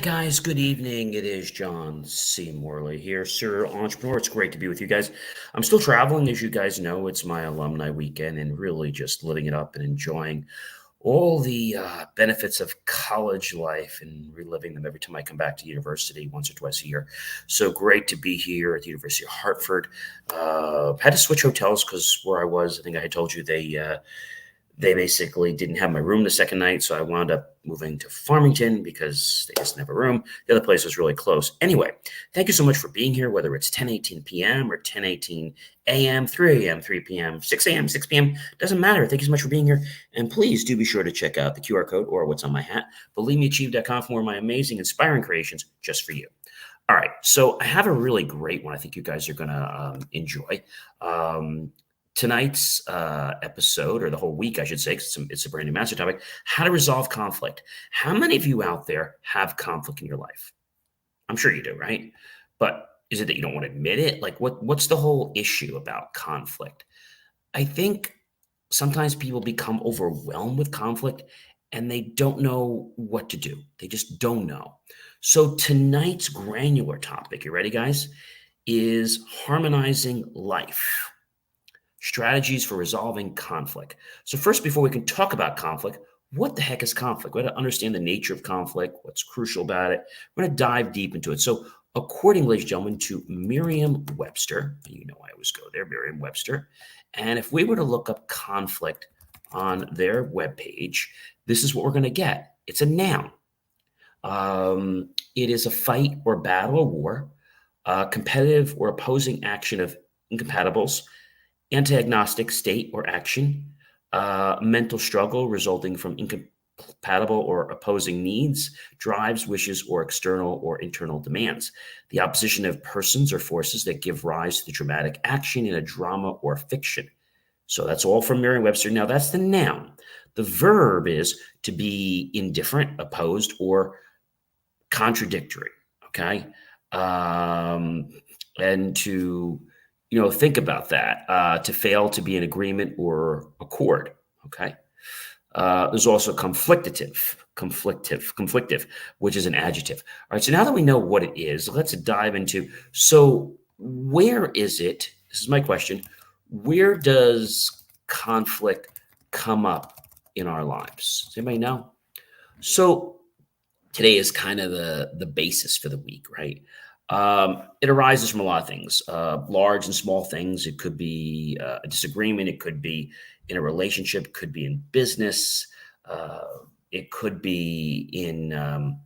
guys, good evening. It is John C. Morley here, Sir Entrepreneur. It's great to be with you guys. I'm still traveling, as you guys know. It's my alumni weekend and really just living it up and enjoying all the benefits of college life and reliving them every time I come back to university once or twice a year. So great to be here at the University of Hartford. Had to switch hotels because where I was, I think I had told you they basically didn't have my room the second night, so I wound up moving to Farmington because they just didn't have a room. The other place was really close. Anyway, thank you so much for being here, whether it's 10:18 p.m. or 10:18 a.m., 3 a.m., 3 p.m., 6 a.m., 6 p.m. Doesn't matter. Thank you so much for being here. And please do be sure to check out the QR code or what's on my hat, believemeachieve.com, for more of my amazing, inspiring creations just for you. All right, so I have a really great one I think you guys are going to enjoy. Tonight's episode, or the whole week, I should say, because it's a brand new master topic, how to resolve conflict. How many of you out there have conflict in your life? I'm sure you do, right? But is it that you don't want to admit it? Like, what's the whole issue about conflict? I think sometimes people become overwhelmed with conflict and they don't know what to do. They just don't know. So tonight's granular topic, you ready, guys, is harmonizing life. Strategies for resolving conflict. So first, before we can talk about conflict, what the heck is conflict? We have to understand the nature of conflict, what's crucial about it. We're going to dive deep into it. So according, ladies and gentlemen, to Merriam-Webster, you know I always go there, Merriam-Webster, and if we were to look up conflict on their webpage, this is what we're going to get. It's a noun. It is a fight or battle or war, competitive or opposing action of incompatibles, anti-agnostic state or action, mental struggle resulting from incompatible or opposing needs, drives, wishes, or external or internal demands. The opposition of persons or forces that give rise to the dramatic action in a drama or fiction. So that's all from Merriam-Webster. Now that's the noun. The verb is to be indifferent, opposed, or contradictory. Okay, and to think about that. To fail to be in agreement or accord. Okay. There's also conflictive, which is an adjective. All right. So now that we know what it is, let's dive into. So where is it? This is my question. Where does conflict come up in our lives? Does anybody know? So today is kind of the basis for the week, right? It arises from a lot of things, large and small things. It could be a disagreement. It could be in a relationship. It could be in business. It could be in,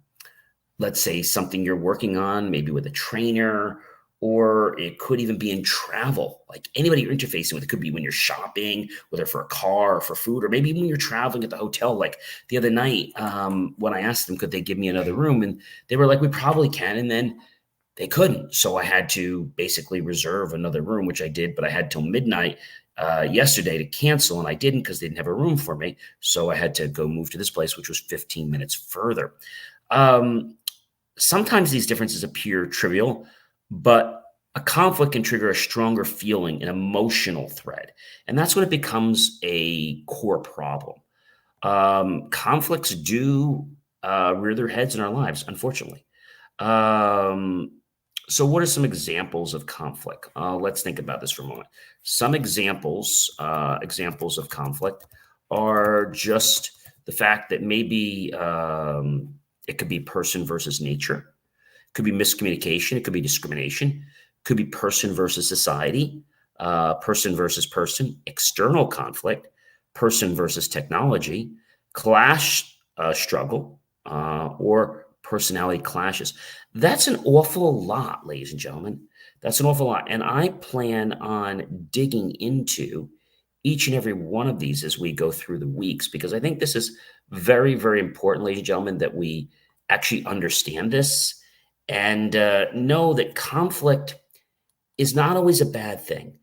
let's say, something you're working on, maybe with a trainer, or it could even be in travel. Like anybody you're interfacing with, it could be when you're shopping, whether for a car or for food, or maybe when you're traveling at the hotel. Like the other night, when I asked them, could they give me another room? And they were like, we probably can. And then they couldn't. So I had to basically reserve another room, which I did, but I had till midnight yesterday to cancel, and I didn't because they didn't have a room for me. So I had to go move to this place, which was 15 minutes further. Sometimes these differences appear trivial, but a conflict can trigger a stronger feeling, an emotional thread. And that's when it becomes a core problem. Conflicts do rear their heads in our lives, unfortunately. So what are some examples of conflict? Let's think about this for a moment. Some examples of conflict are just the fact that maybe it could be person versus nature. It could be miscommunication. It could be discrimination. It could be person versus society, person versus person, external conflict, person versus technology, clash struggle, or personality clashes. That's an awful lot, ladies and gentlemen. That's an awful lot. And I plan on digging into each and every one of these as we go through the weeks, because I think this is very, very important, ladies and gentlemen, that we actually understand this and know that conflict is not always a bad thing.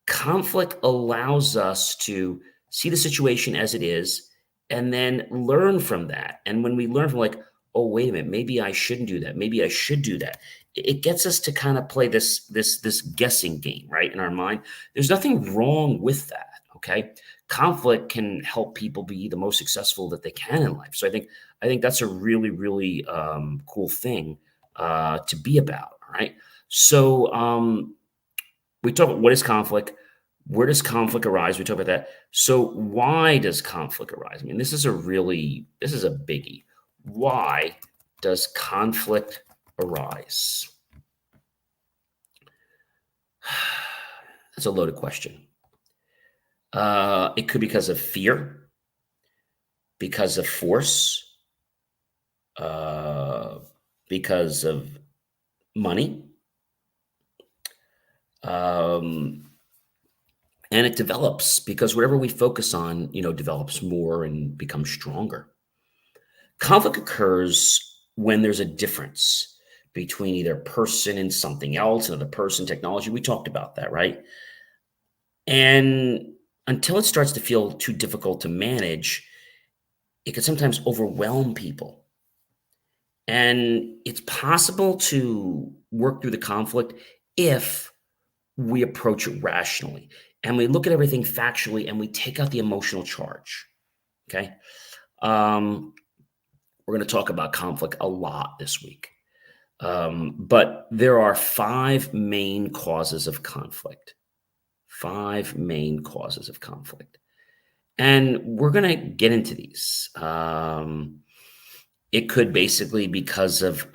Conflict allows us to see the situation as it is and then learn from that. And when we learn from, like, oh, wait a minute, maybe I shouldn't do that. Maybe I should do that. It gets us to kind of play this guessing game, right, in our mind. There's nothing wrong with that, okay? conflict can help people be the most successful that they can in life. So I think that's a really, really cool thing to be about. All right. So we talk about what is conflict, where does conflict arise? We talk about that. So why does conflict arise? I mean, this is a biggie. Why does conflict arise? That's a loaded question. It could be because of fear, because of force, uh, because of money, um, and it develops because whatever we focus on, develops more and becomes stronger. Conflict occurs when there's a difference between either a person and something else, another person, technology. We talked about that, right? And until it starts to feel too difficult to manage, it can sometimes overwhelm people. And it's possible to work through the conflict if we approach it rationally and we look at everything factually and we take out the emotional charge. Okay. Um, we're going to talk about conflict a lot this week. But there are five main causes of conflict. Five main causes of conflict. And we're going to get into these. It could basically because of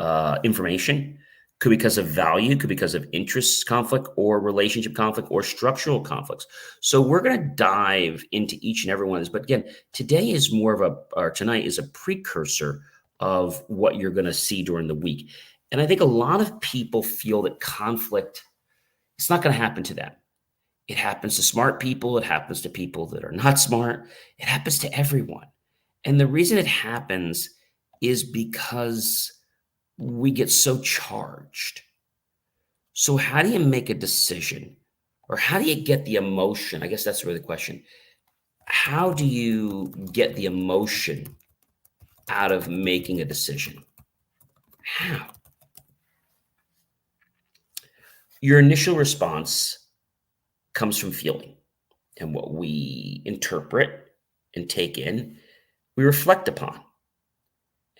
information, could be because of value, could be because of interest conflict or relationship conflict or structural conflicts. So we're going to dive into each and every one of these. But again, today is more of or tonight is a precursor of what you're going to see during the week. And I think a lot of people feel that conflict, it's not going to happen to them. It happens to smart people. It happens to people that are not smart. It happens to everyone. And the reason it happens is because we get so charged. So, how do you make a decision? Or how do you get the emotion? I guess that's really the question. How do you get the emotion out of making a decision? How? Your initial response comes from feeling and what we interpret and take in, we reflect upon.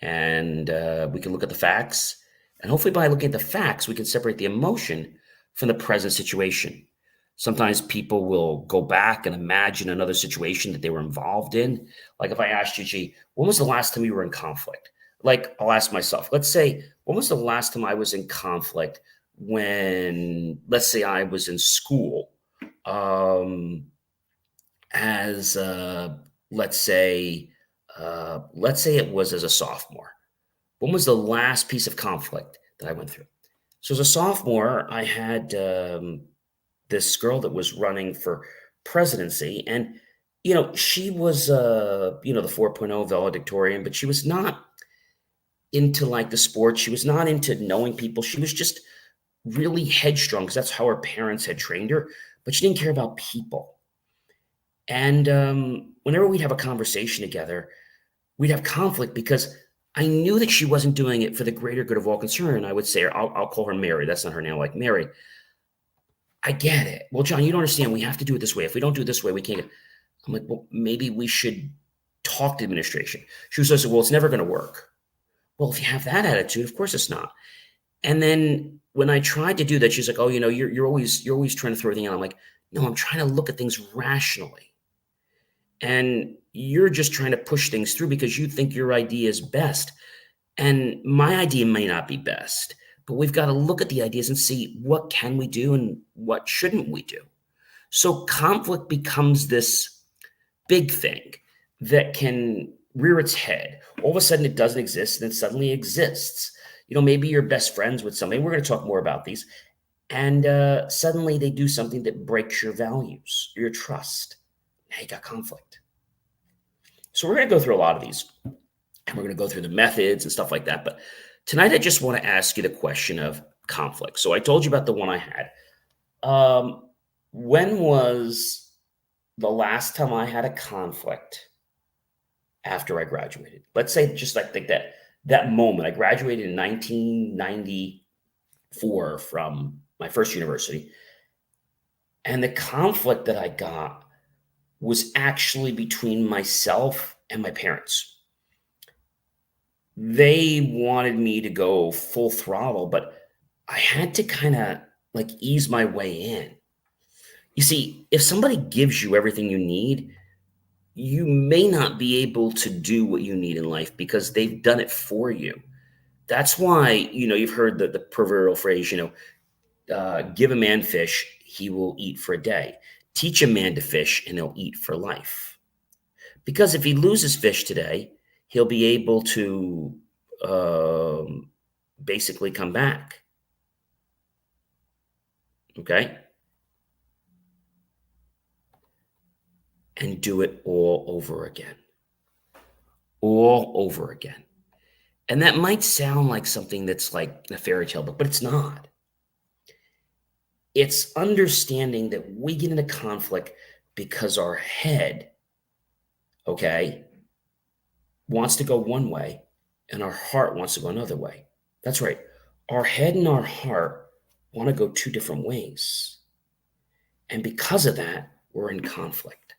And we can look at the facts. And hopefully, by looking at the facts, we can separate the emotion from the present situation. Sometimes people will go back and imagine another situation that they were involved in. Like if I asked you, gee, when was the last time you were in conflict? Like I'll ask myself, let's say, when was the last time I was in conflict when, let's say, I was in school um, as, let's say, let's say it was as a sophomore. When was the last piece of conflict that I went through? So as a sophomore, I had this girl that was running for presidency, and she was the 4.0 valedictorian, but she was not into like the sports. She was not into knowing people. She was just really headstrong because that's how her parents had trained her, but she didn't care about people. And whenever we'd have a conversation together, we'd have conflict because I knew that she wasn't doing it for the greater good of all concerned. And I would say, I'll call her Mary. That's not her name, like Mary. I get it. Well, John, you don't understand. We have to do it this way. If we don't do it this way, we can't. I'm like, well, maybe we should talk to administration. She was like, well, it's never going to work. Well, if you have that attitude, of course it's not. And then when I tried to do that, she's like, oh, you're always trying to throw everything out. I'm like, no, I'm trying to look at things rationally. And you're just trying to push things through because you think your idea is best. And my idea may not be best, but we've got to look at the ideas and see what can we do and what shouldn't we do. So conflict becomes this big thing that can rear its head. All of a sudden it doesn't exist and it suddenly exists. Maybe you're best friends with somebody. We're going to talk more about these. And suddenly they do something that breaks your values, your trust. Now you got conflict. So we're going to go through a lot of these. And we're going to go through the methods and stuff like that. But tonight, I just want to ask you the question of conflict. So I told you about the one I had. When was the last time I had a conflict after I graduated? Let's say just like that moment. I graduated in 1994 from my first university. And the conflict that I got was actually between myself and my parents. They wanted me to go full throttle, but I had to kind of like ease my way in. You see, if somebody gives you everything you need, you may not be able to do what you need in life because they've done it for you. That's why, you've heard the proverbial phrase, give a man fish, he will eat for a day. Teach a man to fish, and he'll eat for life. Because if he loses fish today, he'll be able to um, basically come back. Okay? And do it all over again. All over again. And that might sound like something that's like a fairy tale book, but it's not. It's understanding that we get into conflict because our head, okay, wants to go one way and our heart wants to go another way. That's right. Our head and our heart want to go two different ways. And because of that, we're in conflict.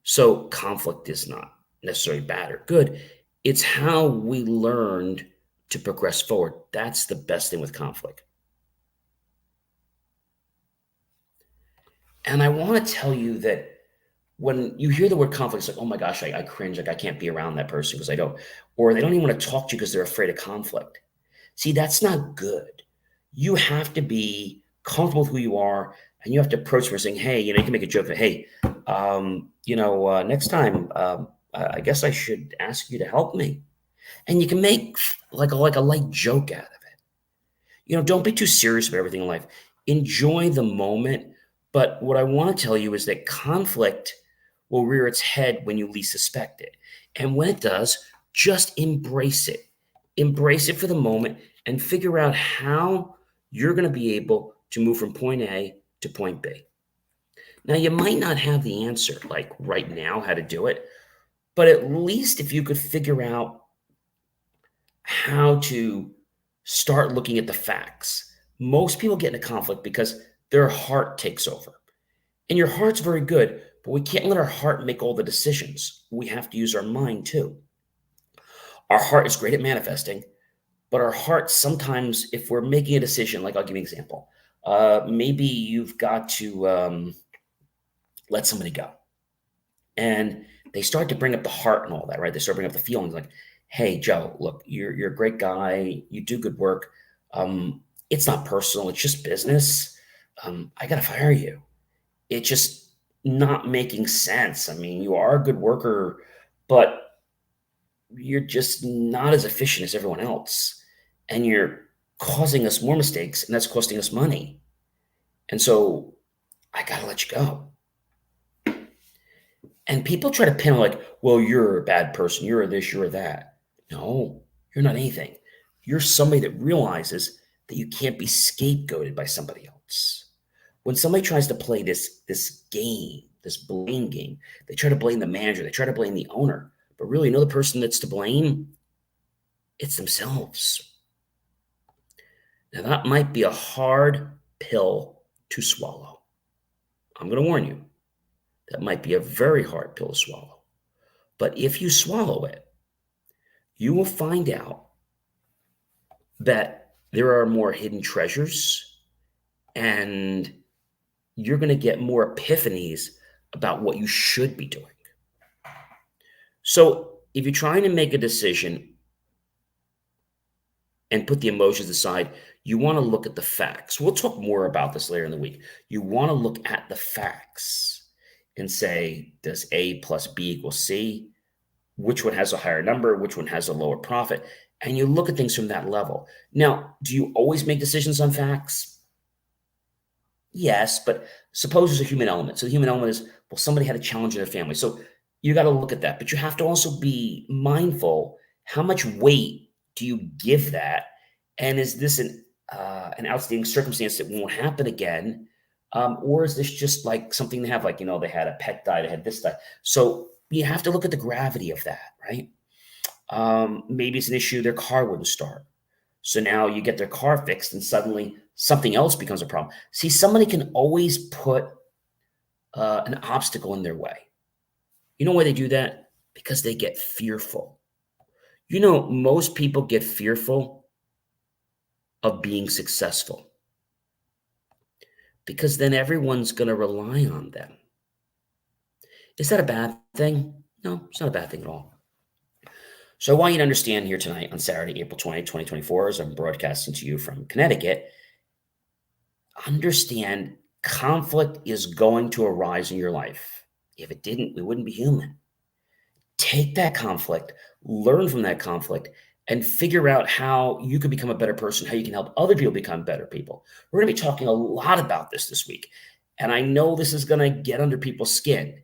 So conflict is not necessarily bad or good. It's how we learned to progress forward. That's the best thing with conflict. And I want to tell you that when you hear the word conflict, it's like, oh my gosh, I cringe. Like I can't be around that person because I don't, or they don't even want to talk to you because they're afraid of conflict. See, that's not good. You have to be comfortable with who you are, and you have to approach them saying, hey, you can make a joke that, hey, next time, I guess I should ask you to help me. And you can make like a light joke out of it. Don't be too serious about everything in life. Enjoy the moment. But what I want to tell you is that conflict will rear its head when you least suspect it. And when it does, just embrace it. Embrace it for the moment and figure out how you're going to be able to move from point A to point B. Now, you might not have the answer like right now how to do it, but at least if you could figure out how to start looking at the facts. Most people get into conflict because their heart takes over. And your heart's very good, but we can't let our heart make all the decisions. We have to use our mind too. Our heart is great at manifesting, but our heart sometimes, if we're making a decision, like I'll give you an example. Maybe you've got to let somebody go. And they start to bring up the heart and all that, right? They start bringing up the feelings like, hey, Joe, look, you're a great guy. You do good work. It's not personal. It's just business. I got to fire you. It's just not making sense. I mean, you are a good worker, but you're just not as efficient as everyone else. And you're causing us more mistakes, and that's costing us money. And so I got to let you go. And people try to pin like, well, you're a bad person. You're this, you're that. No, you're not anything. You're somebody that realizes that you can't be scapegoated by somebody else. When somebody tries to play this game, this blame game, they try to blame the manager. They try to blame the owner. But really, the person that's to blame? It's themselves. Now, that might be a hard pill to swallow. I'm going to warn you. That might be a very hard pill to swallow. But if you swallow it, you will find out that there are more hidden treasures, and you're going to get more epiphanies about what you should be doing. So if you're trying to make a decision and put the emotions aside, you want to look at the facts. We'll talk more about this later in the week. You want to look at the facts and say, does A plus B equal C? Which one has a higher number? Which one has a lower profit? And you look at things from that level. Now, do you always make decisions on facts? Yes, but suppose there's a human element. So the human element is, well, somebody had a challenge in their family. So you got to look at that. But you have to also be mindful, how much weight do you give that? And is this an outstanding circumstance that won't happen again? Or is this just like something they have, like, they had a pet die, they had this die. So you have to look at the gravity of that, right? Maybe it's an issue, their car wouldn't start. So now you get their car fixed and suddenly something else becomes a problem. See, somebody can always put an obstacle in their way. You know why they do that? Because they get fearful. Most people get fearful of being successful because then everyone's going to rely on them. Is that a bad thing? No, it's not a bad thing at all. So I want you to understand here tonight on Saturday, April 20th, 2024, as I'm broadcasting to you from Connecticut, understand conflict is going to arise in your life. If it didn't, we wouldn't be human. Take that conflict, learn from that conflict, and figure out how you can become a better person, how you can help other people become better people. We're going to be talking a lot about this week. And I know this is going to get under people's skin.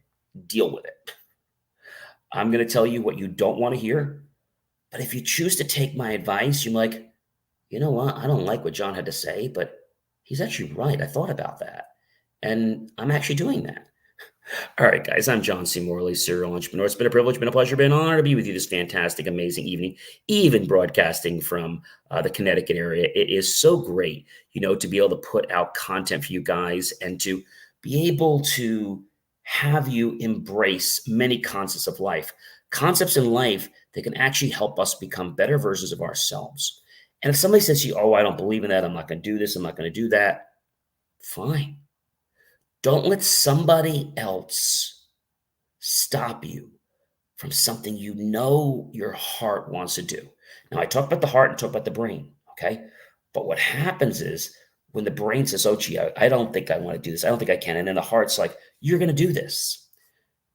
Deal with it. I'm going to tell you what you don't want to hear. But if you choose to take my advice, you're like, you know what? I don't like what John had to say, but he's actually right. I thought about that. And I'm actually doing that. All right, guys, I'm John C. Morley, serial entrepreneur. It's been a privilege, been a pleasure, been an honor to be with you this fantastic, amazing evening, even broadcasting from the Connecticut area. It is so great, to be able to put out content for you guys and to be able to have you embrace many concepts of life, concepts in life that can actually help us become better versions of ourselves. And if somebody says to you, oh, I don't believe in that, I'm not going to do this, I'm not going to do that, fine. Don't let somebody else stop you from something your heart wants to do. Now, I talk about the heart and talk about the brain, okay? But what happens is when the brain says, oh, gee, I don't think I want to do this. I don't think I can. And then the heart's like, you're going to do this.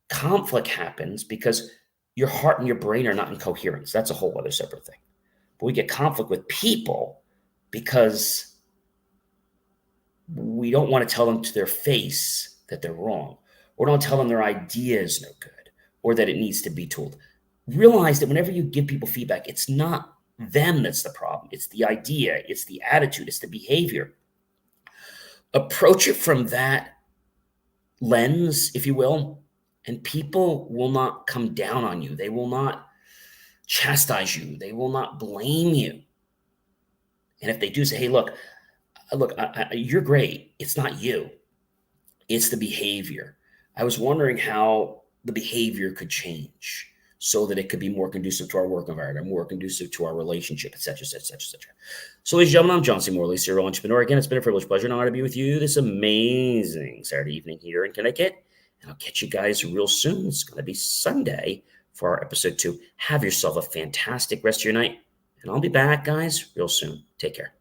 Conflict happens because your heart and your brain are not in coherence. That's a whole other separate thing. But we get conflict with people because we don't want to tell them to their face that they're wrong, or don't tell them their idea is no good, or that it needs to be told. Realize that whenever you give people feedback, it's not them that's the problem. It's the idea, it's the attitude, it's the behavior. Approach it from that lens, if you will, and people will not come down on you. They will not chastise you. They will not blame you. And if they do say, hey, look, you're great. It's not you. It's the behavior. I was wondering how the behavior could change so that it could be more conducive to our work environment, more conducive to our relationship, et cetera, et cetera, et cetera. So, ladies and gentlemen, I'm John C. Morley, serial entrepreneur. Again, it's been a privilege, pleasure, and honor to be with you this amazing Saturday evening here in Connecticut. And I'll catch you guys real soon. It's going to be Sunday for our episode 2. Have yourself a fantastic rest of your night. And I'll be back, guys, real soon. Take care.